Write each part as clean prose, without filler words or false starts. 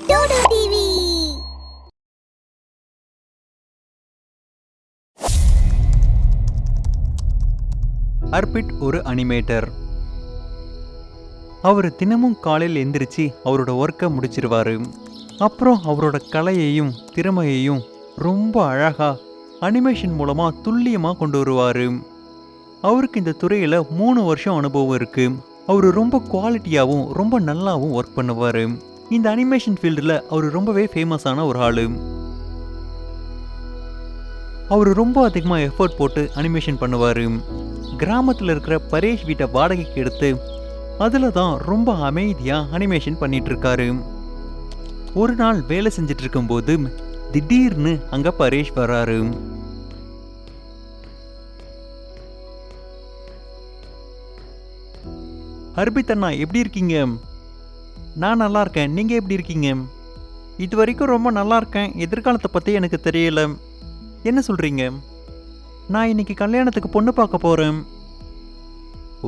டோடோ TV. Arpit ஒரு animator. அவர் தினமும் காலையில் எந்திரிச்சு அவரோட ஒர்க்கை முடிச்சிருவாரு. அப்புறம் அவரோட கலையையும் திறமையையும் ரொம்ப அழகா அனிமேஷன் மூலமா துல்லியமா கொண்டு வருவாரு. அவருக்கு இந்த துறையில 3 வருஷம் அனுபவம் இருக்கு. அவரு ரொம்ப குவாலிட்டியாவும் ரொம்ப நல்லாவும் ஒர்க் பண்ணுவாரு. இந்த அனிமேஷன் ஃபீல்டில் அவர் ரொம்பவே ஃபேமஸான ஒரு ஆளு. அவர் ரொம்ப அதிகமாக எஃபர்ட் போட்டு அனிமேஷன் பண்ணுவார். கிராமத்தில் இருக்கிற பரேஷ் வீட்டை வாடகைக்கு எடுத்து அதில் தான் ரொம்ப அமைதியாக அனிமேஷன் பண்ணிட்டு இருக்காரு. ஒரு நாள் வேலை செஞ்சுட்டு இருக்கும்போது திடீர்னு அங்கே பரேஷ் வராரு. அர்பித் அண்ணா எப்படி இருக்கீங்க? நான் நல்லா இருக்கேன். நீங்கள் எப்படி இருக்கீங்க? இது வரைக்கும் ரொம்ப நல்லா இருக்கேன். எதிர்காலத்தை பற்றி எனக்கு தெரியல. என்ன சொல்கிறீங்க? நான் இன்னைக்கு கல்யாணத்துக்கு பொண்ணு பார்க்க போகிறேன்.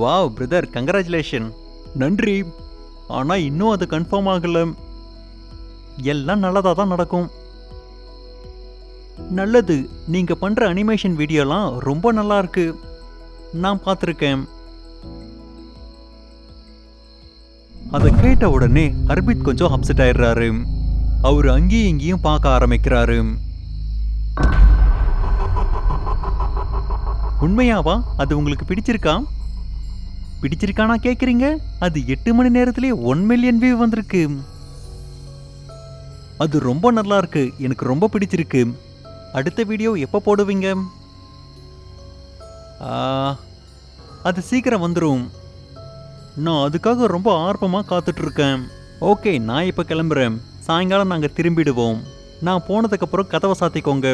Wow brother, congratulation. நன்றி. ஆனால் இன்னும் அது கன்ஃபார்ம் ஆகலை. எல்லாம் நல்லதாக தான் நடக்கும். நல்லது. நீங்கள் பண்ணுற அனிமேஷன் வீடியோலாம் ரொம்ப நல்லா இருக்கு. நான் பார்த்துருக்கேன். அதை கேட்ட உடனே அர்பித் கொஞ்சம் அப்செட் ஆயிடுறாரு. அவர் அங்கேயும் இங்கேயும் பார்க்க ஆரம்பிக்கிறாரு. உண்மையாவா? அது உங்களுக்கு பிடிச்சிருக்கா? பிடிச்சிருக்கானா கேட்குறீங்க? அது 8 மணி நேரத்திலே 1 மில்லியன் வியூ வந்திருக்கு. அது ரொம்ப நல்லா இருக்கு. எனக்கு ரொம்ப பிடிச்சிருக்கு. அடுத்த வீடியோ எப்போ போடுவீங்க? அது சீக்கிரம் வந்துடும். நான் அதுக்காக ரொம்ப ஆர்வமாக காத்துட்டு இருக்கேன். ஓகே, நான் இப்போ கிளம்புறேன். சாயங்காலம் நாங்கள் திரும்பிடுவோம். நான் போனதுக்கப்புறம் கதவை சாத்திக்கோங்க.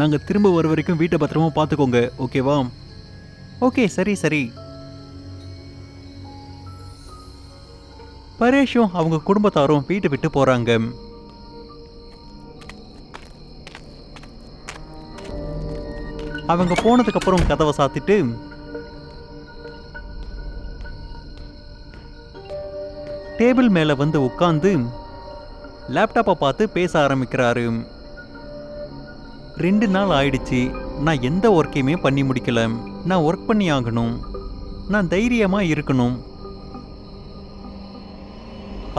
நாங்கள் திரும்ப வர வரைக்கும் வீட்டை பத்திரமா பார்த்துக்கோங்க. ஓகேவா? ஓகே, சரி சரி. பரேஷும் அவங்க குடும்பத்தாரும் வீட்டை விட்டு போறாங்க. அவங்க போனதுக்கு அப்புறம் கதவை சாத்திட்டு டேபிள் மேல வந்து உட்கார்ந்து லேப்டாப்பை பார்த்து பேச ஆரம்பிக்கிறாரு. 2 நாள் ஆயிடுச்சு. நான் எந்த ஒர்க்கையுமே பண்ணி முடிக்கல. நான் ஒர்க் பண்ணி ஆகணும். நான் தைரியமா இருக்கணும்.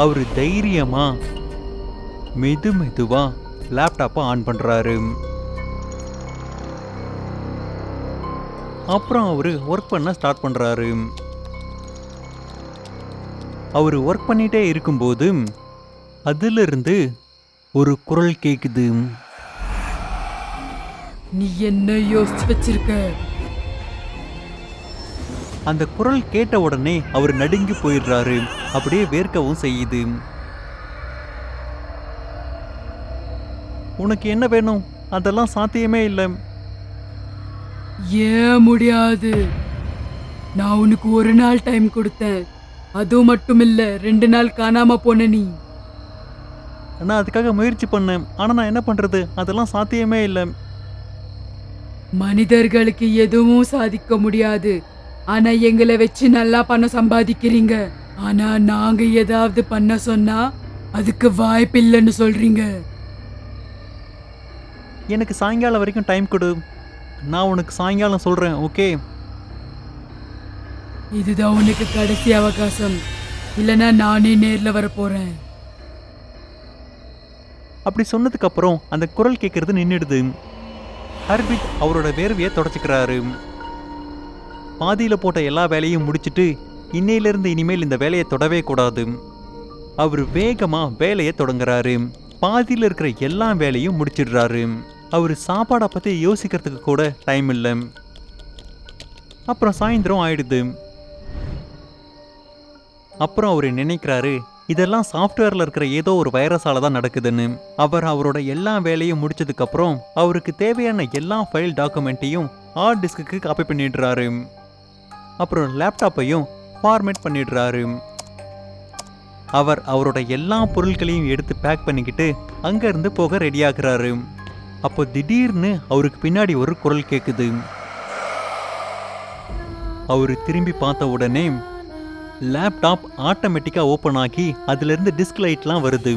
அவரு தைரியமா மெதுவா லேப்டாப்பை ஆன் பண்றாரு. அப்புறம் அவரு ஒர்க் பண்ண ஸ்டார்ட் பண்றாரு. அவரு ஒர்க் பண்ணிட்டே இருக்கும்போது அதிலிருந்து ஒரு குரல் கேக்குது. நீ என்ன யோசிச்சு வச்சிருக்க? அந்த குரல் கேட்ட உடனே அவர் நடுங்கி போயிடுறாரு. அப்படியே வேர்க்கவும் செய்யுது. உனக்கு என்ன வேணும்? அதெல்லாம் சாத்தியமே இல்லை. ஏன் முடியாது? நான் உனக்கு 1 நாள் டைம் கொடுத்தேன். அதுவும் மட்டும் இல்ல, 2 நாள் காணாம போன நீ. நான் அதுக்காக முயற்சி பண்ணேன். ஆனா நான் என்ன பண்றது? அதெல்லாம் சாத்தியமே இல்லை. மனிதர்களுக்கு எதுவும் சாதிக்க முடியாது. ஆனா எங்களை வச்சு நல்லா பணம் சம்பாதிக்கிறீங்க. ஆனா நாங்க ஏதாவது பண்ண சொன்னா அதுக்கு வாய்ப்பில்லைன்னு சொல்றீங்க. எனக்கு சாயங்காலம் வரைக்கும் டைம் கொடு. நான் உனக்கு சாயங்காலம் சொல்றேன். ஓகே? இதுதான் உனக்கு கடைசி அவகாசம். இல்லைன்னா நானே நேர்ல வர போறேன். அப்படி சொன்னதுக்கு அப்புறம் அந்த குரல் கேட்கறது நின்றுடுது. அர்பித் அவரோட வேர்வையை தொடச்சிக்கிறாரு. பாதியில் போட்ட எல்லா வேலையும் முடிச்சுட்டு இன்னையிலிருந்து இனிமேல் இந்த வேலையை தொடவே கூடாது. அவர் வேகமா வேலையை தொடங்குறாரு. பாதியில் இருக்கிற எல்லா வேலையும் முடிச்சிடுறாரு. அவர் சாப்பாடை பற்றி யோசிக்கிறதுக்கு கூட டைம் இல்லை. அப்புறம் சாயந்தரம் ஆயிடுது. அப்புறம் அவர் நினைக்கிறாரு, இதெல்லாம் சாஃப்ட்வேர்ல இருக்கிற ஏதோ ஒரு வைரஸால தான் நடக்குதுன்னு. அவர் அவரோட எல்லா வேலையும் முடிச்சதுக்கு அப்புறம் அவருக்கு தேவையான எல்லா ஃபைல் டாக்குமெண்ட்டையும் ஹார்ட் டிஸ்க்கு காப்பி பண்ணிடுறாரு. அப்புறம் லேப்டாப்பையும் ஃபார்மேட் பண்ணிடுறாரு. அவர் அவரோட எல்லா பொருட்களையும் எடுத்து பேக் பண்ணிக்கிட்டு அங்கிருந்து போக ரெடி ஆகுறாரு. அப்போ திடீர்னு அவருக்கு பின்னாடி ஒரு குரல் கேக்குது. அவரு திரும்பி பார்த்த உடனே லேப்டாப் ஆட்டோமேட்டிக்கா ஓபன் ஆகி அதுல இருந்து டிஸ்க் லைட்லாம் வருது.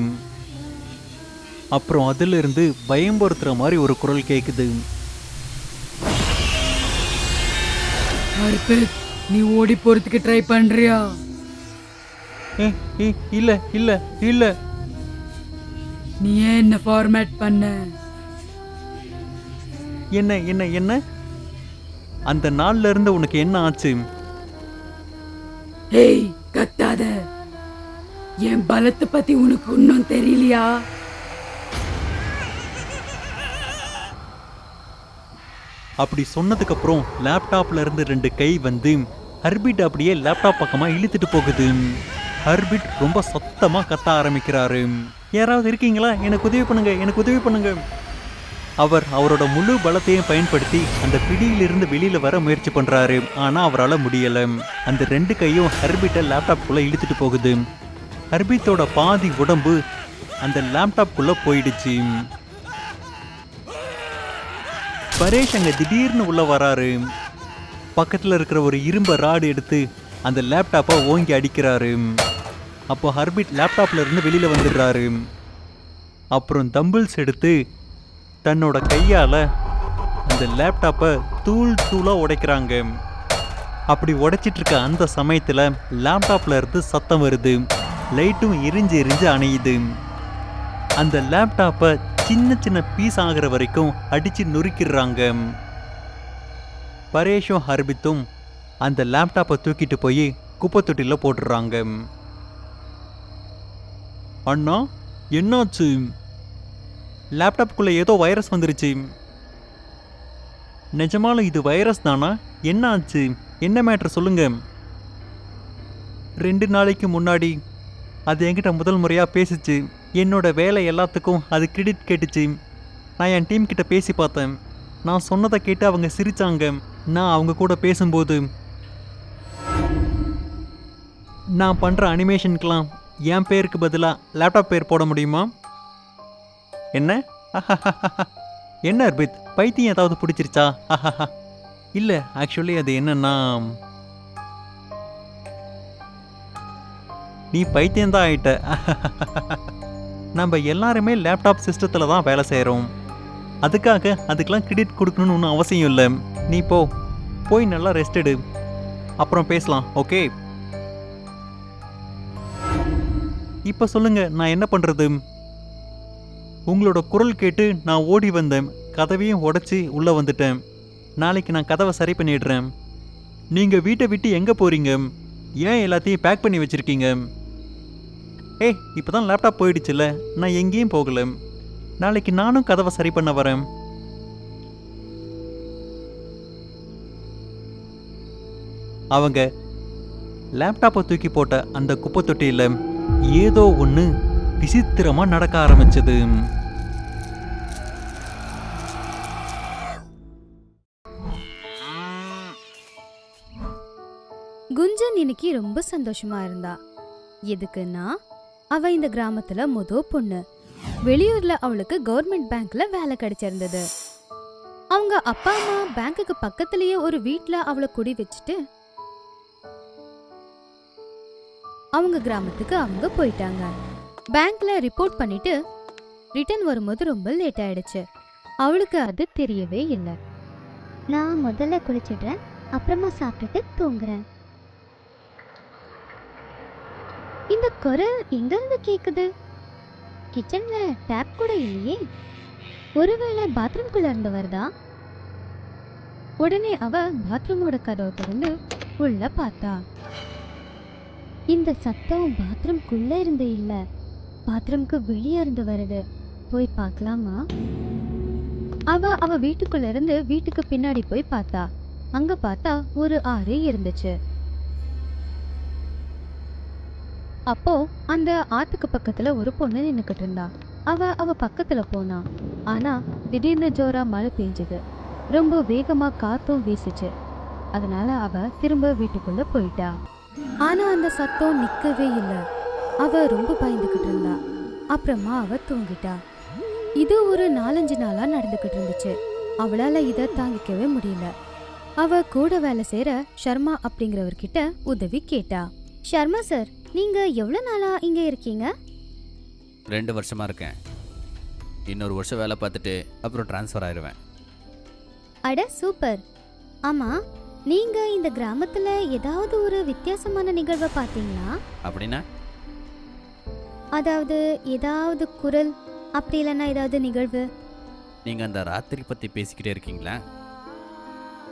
அப்புறம் அதுல இருந்து பயம்படுத்துற மாதிரி ஒரு குரல் கேக்குது. ஹர்பித், நீ ஓடி போறதுக்கு ட்ரை பண்றியா? ஏ, ஏ, இல்ல இல்ல இல்ல. நீ ஏன் என்ன ஃபார்மேட் பண்ண? என்ன என்ன என்ன? அந்த நாள்ல இருந்து உனக்கு என்ன ஆச்சு? ஏய், கத்தாத. என் பலத்தை பத்தி உனக்கு இன்னும் தெரியலையா? அப்படி சொன்னதுக்கு அப்புறம் லேப்டாப்ல இருந்து 2 கை வந்து ஹர்பிட் அப்படியே லேப்டாப் பக்கமா இழுத்துட்டு போகுது. ஹர்பிட் ரொம்ப சத்தமா கத்த ஆரம்பிக்கிறாரு. யாராவது இருக்கீங்களா? எனக்கு உதவி பண்ணுங்க, எனக்கு உதவி பண்ணுங்க. அவர் அவரோட முழு பலத்தையும் பயன்படுத்தி அந்த பிடியிலிருந்து வெளியில வர முயற்சி பண்றாரு. ஆனா அவரால் முடியல. அந்த 2 கையும் ஹர்பிட்டை லேப்டாப்குள்ள இழுத்துட்டு போகுது. ஹர்பித்தோட பாதி உடம்பு அந்த லேப்டாப்குள்ள போயிடுச்சு. பரேஷ் அங்க திடீர்னு உள்ள வராரு. பக்கத்துல இருக்கிற ஒரு இரும்பு ராடு எடுத்து அந்த லேப்டாப்பை ஓங்கி அடிக்கிறாரு. அப்போ ஹர்பிட் லேப்டாப்ல இருந்து வெளியில வந்துடுறாரு. அப்புறம் தம்பிள்ஸ் எடுத்து தன்னோட கையால அந்த லேப்டாப்பை தூள் தூளா உடைக்கிறாங்க. அப்படி உடைச்சிட்டு இருக்க அந்த சமயத்துல லேப்டாப்ல இருந்து சத்தம் வருது. லைட்டும் எரிஞ்சு எரிஞ்சு அணையுது. அந்த லேப்டாப்பை சின்ன சின்ன பீஸ் ஆகிற வரைக்கும் அடிச்சு நொறுக்கிடுறாங்க. பரேஷும் ஹர்பித்தும் அந்த லேப்டாப்பை தூக்கிட்டு போய் குப்பை தொட்டில போட்டுடுறாங்க. அண்ணா, என்னாச்சு? லேப்டாப்புக்குள்ள ஏதோ வைரஸ் வந்துருச்சு. நிஜமாலும் இது வைரஸ் தானா? என்ன ஆச்சு? என்ன மேட்ரு சொல்லுங்க. 2 நாளைக்கு முன்னாடி அது என்கிட்ட முதல் முறையாக பேசிச்சு. என்னோட வேலை எல்லாத்துக்கும் அது கிரெடிட் கேட்டுச்சு. நான் என் டீம் கிட்ட பேசி பார்த்தேன். நான் சொன்னதை கேட்டு அவங்க சிரிச்சாங்க. நான் அவங்க கூட பேசும்போது நான் பண்ணுற அனிமேஷனுக்கெலாம் என் பேருக்கு பதிலாக லேப்டாப் பேர் போட முடியுமா? என்ன? என்ன அர்பித், பைத்தியம் ஏதாவது பிடிச்சிருச்சா? இல்லை, ஆக்சுவலி அது என்னன்னா, நீ பைத்தியம்தான் ஆயிட்ட. நம்ம எல்லாருமே லேப்டாப் சிஸ்டத்தில் தான் வேலை செய்கிறோம். அதுக்காக அதுக்கெல்லாம் கிரெடிட் கொடுக்கணும்னு ஒன்றும் அவசியம் இல்லை. நீ போய் நல்லா ரெஸ்ட் எடு. அப்புறம் பேசலாம், ஓகே? இப்போ சொல்லுங்க, நான் என்ன பண்ணுறது? உங்களோட குரல் கேட்டு நான் ஓடி வந்தேன். கதவையும் உடைச்சி உள்ளே வந்துட்டேன். நாளைக்கு நான் கதவை சரி பண்ணிடுறேன். நீங்கள் வீட்டை விட்டு எங்கே போகிறீங்க? ஏன் எல்லாத்தையும் பேக் பண்ணி வச்சுருக்கீங்க? ஏய், இப்போ தான் லேப்டாப் போயிடுச்சுல்ல, நான் எங்கேயும் போகல. நாளைக்கு நானும் கதவை சரி பண்ண வரேன். அவங்க லேப்டாப்பை தூக்கி போட்ட அந்த குப்பை தொட்டியில் ஏதோ ஒன்று விசித்திரமாக நடக்க ஆரம்பிச்சது. குஞ்சன் இன்னைக்கு ரொம்ப சந்தோஷமா இருந்தா. எதுக்குன்னா, அவ இந்த கிராமத்துல பொண்ணு. வெளியூர்ல அவளுக்கு கவர்மெண்ட் பேங்க்ல வேலை கிடைச்சிருந்தது. அவங்க அப்பா அம்மா பேங்க்குக்கு பக்கத்திலேயே ஒரு வீட்ல அவளை குடி வச்சுட்டு அவங்க கிராமத்துக்கு அவங்க போயிட்டாங்க. பேங்க்ல ரிப்போர்ட் பண்ணிட்டு ரிட்டர்ன் வரும்போது ரொம்ப லேட் ஆயிடுச்சு. அவளுக்கு அது தெரியவே இல்லை. நான் முதல்ல குளிச்சிடுறேன், அப்புறமா சாப்பிட்டுட்டு தூங்குறேன். இந்த குரல் எங்க இருந்து கேக்குது? கிச்சன்ல டேப் கூட இல்லையே. ஒருவேளை பாத்ரூம்குள்ள இருந்து வருதா? உடனே அவ பாத்ரூமோட கதவை திறந்து உள்ள பார்த்தா. இந்த சத்தம் பாத்ரூம்குள்ள இருந்து இல்ல, பாத்ரூம்க்கு வெளியே இருந்து வருது. போய் பார்க்கலாமா? அவ வீட்டுக்குள்ள இருந்து வீட்டுக்கு பின்னாடி போய் பார்த்தா. அங்க பார்த்தா ஒரு ஆறு இருந்துச்சு. அப்போ அந்த ஆத்துக்கு பக்கத்துல ஒரு பொண்ணு நின்னுக்கிட்டு இருந்தா. அவ பக்கத்துல போனா. ஆனா திடீர்னு ஜோரா மழை பெஞ்சது. ரொம்ப வேகமா காத்தும் வீசுச்சு. அதனால அவ திரும்ப வீட்டுக்குள்ள போயிட்டா. ஆனா அந்த சத்தம் நிக்கவே இல்லை. அவ ரொம்ப பயந்துகிட்டு இருந்தா. அப்புறமா அவ தூங்கிட்டா. இது ஒரு 4-5 நாளா நடந்துகிட்டு இருந்துச்சு. அவளால இத தாங்கிக்கவே முடியல. அவ கூட வேலை செய்யற ஷர்மா அப்படிங்கிறவர்கிட்ட உதவி கேட்டா. ஷர்மா சார், நீங்க எவ்வளவு நாளா இங்க இருக்கீங்க? 2 வருஷமா இருக்கேன். இன்னொரு வருஷம் வேலை பார்த்துட்டு அப்புறம் ட்ரான்ஸ்ஃபர் ஆயிடுவேன். அட சூப்பர். ஆமா, நீங்க இந்த கிராமத்துல ஏதாவது ஒரு வித்தியாசமான நிகழ்வை பார்த்தீங்களா? அப்படின்னா அதாவது ஏதாவது குரல், அப்படி இல்லைன்னா ஏதாவது நிகழ்வு? நீங்கள் அந்த ராத்திரி பற்றி பேசிக்கிட்டே இருக்கீங்களா?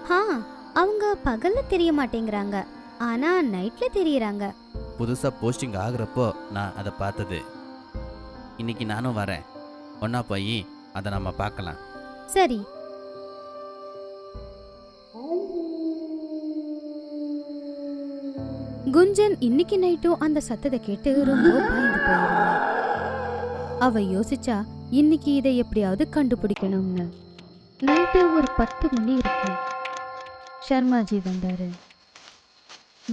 ஹா, அவங்க பகல்ல தெரிய மாட்டேங்கிறாங்க, ஆனா நைட்ல தெரியறாங்க. புதுசாக போஸ்டிங் ஆகுறப்போ நான் அதை பார்த்தது. இன்னைக்கு நானும் வரேன். ஒன்றா போய் அதை நம்ம பார்க்கலாம். சரி. குஞ்சன் இன்னைக்கு நைட்டும் அந்த சத்தத்தை கேட்டு ரொம்ப பயந்து போயிருந்தா. அவ யோசிச்சா இன்னைக்கு இதை எப்படியாவது கண்டுபிடிக்கணும்னு. நைட்டு ஒரு 10 மணி இருக்கும். ஷர்மாஜி வந்தாரு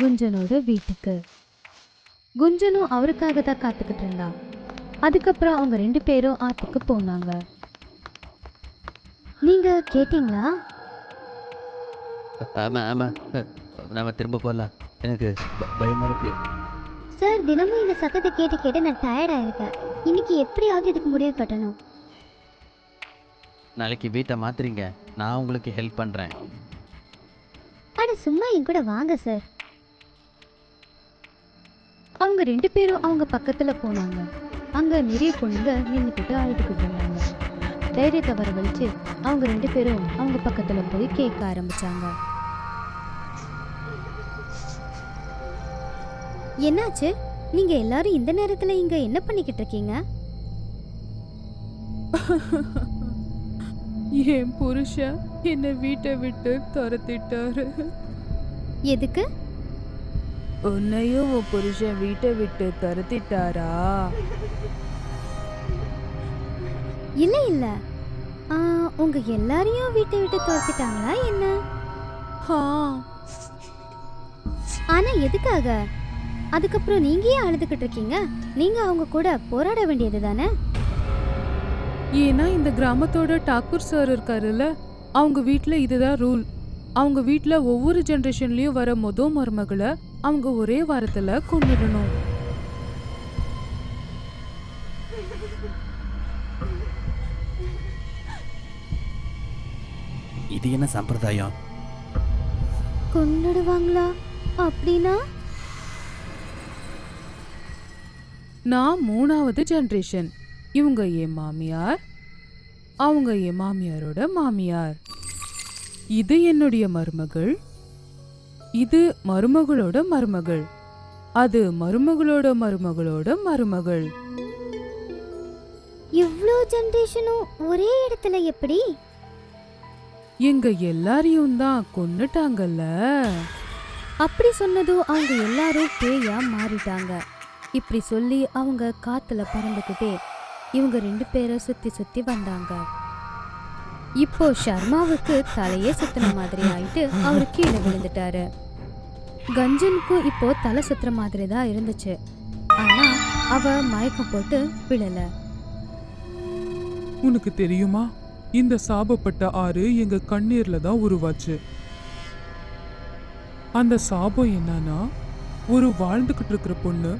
குஞ்சனோட வீட்டுக்கு. குஞ்சனும் அவருக்காக தான் காத்துக்கிட்டு இருந்தா. அதுக்கப்புறம் அவங்க 2 பேரும் ஆத்துக்கு போனாங்க. நீங்க கேட்டீங்களா? ஆமாம் ஆமாம், நம்ம திரும்ப போகலாம். எனக்கு பயமாக இருக்கு. சார், தினமும் இந்த சத்தத்தை கேட்டு கேட்டு நான் டயர்டா இருக்கேன். இன்னைக்கு எப்படியாவது இதுக்கு முடிவு கட்டணும். நாளைக்கு வீட்டை மாத்துறீங்க, நான் உங்களுக்கு ஹெல்ப் பண்ணுறேன். அட சும்மா என் கூட வாங்க சார். அவங்க 2 பேரும் அவங்க பக்கத்துல போனாங்க. அங்க நிறைய பொண்ணுங்க நின்றுக்கிட்டு அழுதுகிட்டு இருந்தாங்க. தைரியத்தை வரவழைச்சு அவங்க 2 பேரும் அவங்க பக்கத்துல போய் கேட்க ஆரம்பிச்சாங்க. என்னாச்சு? நீங்க எல்லாரும் இந்த நேரத்துல இங்க என்ன பண்ணிக்கிட்டு இருக்கீங்க? என் புருஷன் என்னை வீட்டை விட்டு துரத்திட்டாரு. எதுக்கு? உன்னையும் உன் புருஷன் வீட்டை விட்டு துரத்திட்டாரா? இல்ல இல்ல, உங்க எல்லாரையும் வீட்டை விட்டு துரத்திட்டாங்களா என்ன? ஆனா எதுக்காக? அதுக்கப்புறம் நீங்க ஏன் அழுதுகிட்டு இருக்கீங்க? நீங்க அவங்க கூட போராட வேண்டியது தானே? ஏன்னா இந்த கிராமத்தோட டாக்கூர் சார் இருக்காருல்ல, அவங்க வீட்டில் இதுதான் ரூல். அவங்க வீட்டில் ஒவ்வொரு ஜென்ரேஷன்லயும் வர மருமகளை அவங்க ஒரே வாரத்துல கொண்டுடணும். இது என்ன சம்பிரதாயம்? கொன்னுடுவாங்களா? அப்படின்னா நான் 3வது ஜென்ரேஷன். இவங்க என் மாமியார், அவங்க என் மாமியாரோட மாமியார். இது என்னுடைய மருமகள், இது மருமகளோட மருமகள், அது மருமகளோட மருமகளோட மருமகள். இவ்ளோ ஜெனரேஷனும் ஒரே இடத்துல எப்படி? எங்க எல்லாரையும் தான் கொன்னுட்டாங்கல்ல. அப்படி சொன்னதும் அவங்க எல்லாரும் பேயா மாறிட்டாங்க. இப்படி சொல்லி அவங்க காத்துல பறந்துக்கிட்டே இவங்க 2 பேரை சுத்தி சுத்தி வந்தாங்க. இப்போ ஷர்மாவுக்கு தலையே சுத்தின மாதிரி ஆயிட்டு அவரு கீழே விழுந்துட்டாரு. கஞ்சனுக்கும் இப்போ தலை சுத்துற மாதிரி தான் இருந்துச்சு. ஆனா அவ மயக்கம் போட்டு விழல. உனக்கு தெரியுமா, இந்த சாபப்பட்ட ஆறு எங்க கண்ணீர்ல தான் உருவாச்சு. அந்த சாபம் என்னன்னா, ஒரு வாழ்ந்துகிட்டு இருக்கிற பொண்ணு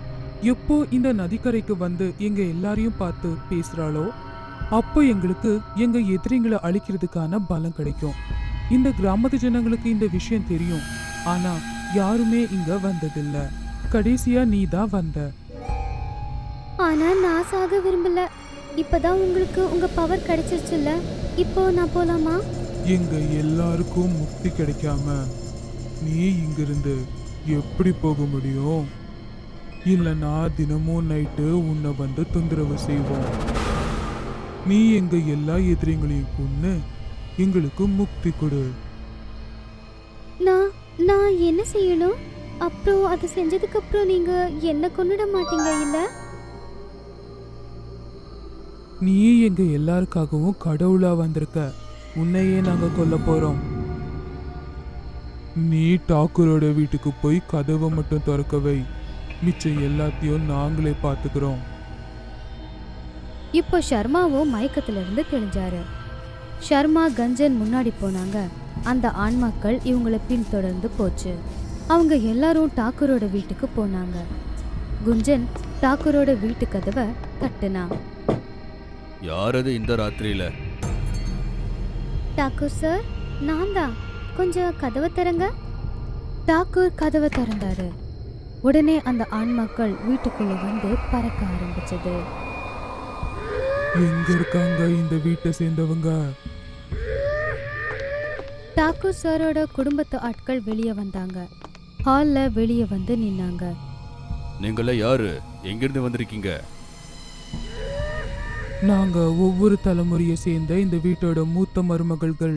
எப்போ இந்த நதிக்கரைக்கு வந்து எங்க எல்லாரையும் பார்த்து பேசுறாளோ அப்போ எங்களுக்கு எங்க எதிரிங்களை அழிக்கிறதுக்கான பலம் கிடைக்கும். இந்த கிராமத்து ஜனங்களுக்கு இந்த விஷயம் தெரியும், ஆனா யாருமே இங்க வந்ததில்ல. கடைசியா நீ தான் வந்த. ஆனா நான் சாக விரும்பல. இப்பதான் உங்களுக்கு உங்க பவர் கிடைச்சிருச்சுல்ல, இப்போ நான் போலாமா? எங்க எல்லாருக்கும் முக்தி கிடைக்காம நீ இங்கிருந்து எப்படி போக முடியும்? இல்லைன்னா தினமும் நைட்டு உன்னை வந்து தொந்தரவு செய்வோம். நீ எங்க எல்லா எதிரிகளையும் கொன்னு எங்களுக்கு முக்தி கொடு. நான் என்ன செய்யணும்? அப்புறம் அது செஞ்சதுக்கு அப்புறம் நீங்க என்ன கொன்னுட மாட்டீங்க இல்ல? நீ எங்க எல்லாருக்காகவும் கடவுளா வந்திருக்க. உன்னையே நாங்க கொல்ல போறோம். நீ டாக்கூரோட வீட்டுக்கு போய் கதவை மட்டும் திறக்க வை. மிச்சம் எல்லாத்தையும் நாங்களே பார்த்துக்கிறோம். இப்போ ஷர்மாவும் மயக்கத்துல இருந்து தெளிஞ்சாரு. ஷர்மா கஞ்சன் முன்னாடி போனாங்க. அந்த ஆன்மாக்கள் இவங்களை பின்தொடர்ந்து போச்சு. அவங்க எல்லாரும் டாக்கூரோட வீட்டுக்கு போனாங்க. குஞ்சன் டாக்கூரோட வீட்டு கதவை தட்டுனா. யாரது இந்த ராத்திரியில? டாக்கூர் சார், நான் தான். கொஞ்சம் கதவை திறங்க. டாக்கூர் கதவை திறந்தாரு. உடனே அந்த ஆண் மக்கள் வீட்டுக்குள்ள வந்து பறக்க ஆரம்பிச்சது. எங்க இருக்காங்க இந்த வீட்டை சேர்ந்தவங்க? டாக்கூர் சாரோட குடும்பத்து ஆட்கள் வெளியே வந்தாங்க. ஹால்ல வெளியே வந்து நின்னாங்க. நீங்கள யாரு? எங்கிருந்து வந்திருக்கீங்க? நாங்க ஒவ்வொரு தலைமுறையை சேர்ந்த இந்த வீட்டோட மூத்த மருமகள்கள்.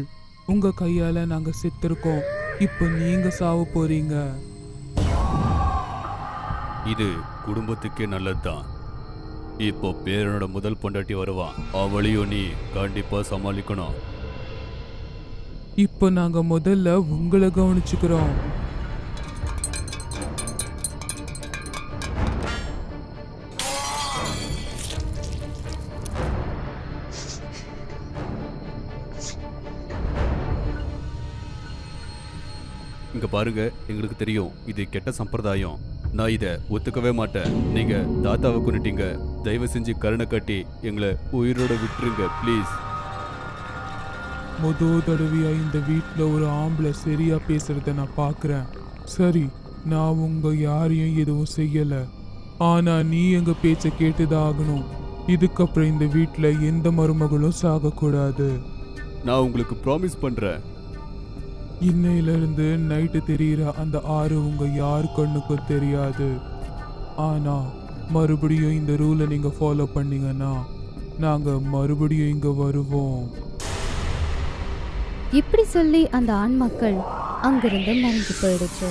உங்க கையால நாங்க செத்துருக்கோம். இப்போ நீங்க சாவ போறீங்க. இது குடும்பத்துக்கே நல்லதுதான். இப்போ பேரனோட முதல் பொண்டாட்டி வருவான். அவளையும் நீ கண்டிப்பா சமாளிக்கணும். இப்போ நாங்க முதல்ல உங்களை கவனிச்சுக்கிறோம். இங்க பாருங்க, எங்களுக்கு தெரியும் இது கெட்ட சம்பிரதாயம். நான் இதை ஒத்துக்கவே மாட்டேன். நீங்க தாத்தாவை கொன்னுட்டீங்க. தயவு செஞ்சு கருணை காட்டி எங்களை உயிரோட விட்டுருங்க ப்ளீஸ். தடவையா இந்த வீட்டில் ஒரு ஆம்பளை சரியா பேசுறத நான் பார்க்குறேன். சரி, நான் உங்க யாரையும் எதுவும் செய்யல. ஆனா நீ எங்க பேச்ச கேட்டுதான் ஆகணும். இதுக்கப்புறம் இந்த வீட்டில் எந்த மருமகளும் சாகக்கூடாது. நான் உங்களுக்கு ப்ராமிஸ் பண்றேன். இன்னையிலிருந்து நைட்டு தெரியுற அந்த ஆறு உங்க யார் கண்ணுக்கும் தெரியாது. ஆனா மறுபடியும் இந்த ரூலை நீங்க ஃபாலோ பண்ணீங்கன்னா நாங்க மறுபடியும் இங்க வருவோம். இப்படி சொல்லி அந்த ஆண் மக்கள் அங்கிருந்து மறைஞ்சு போயிடுச்சு.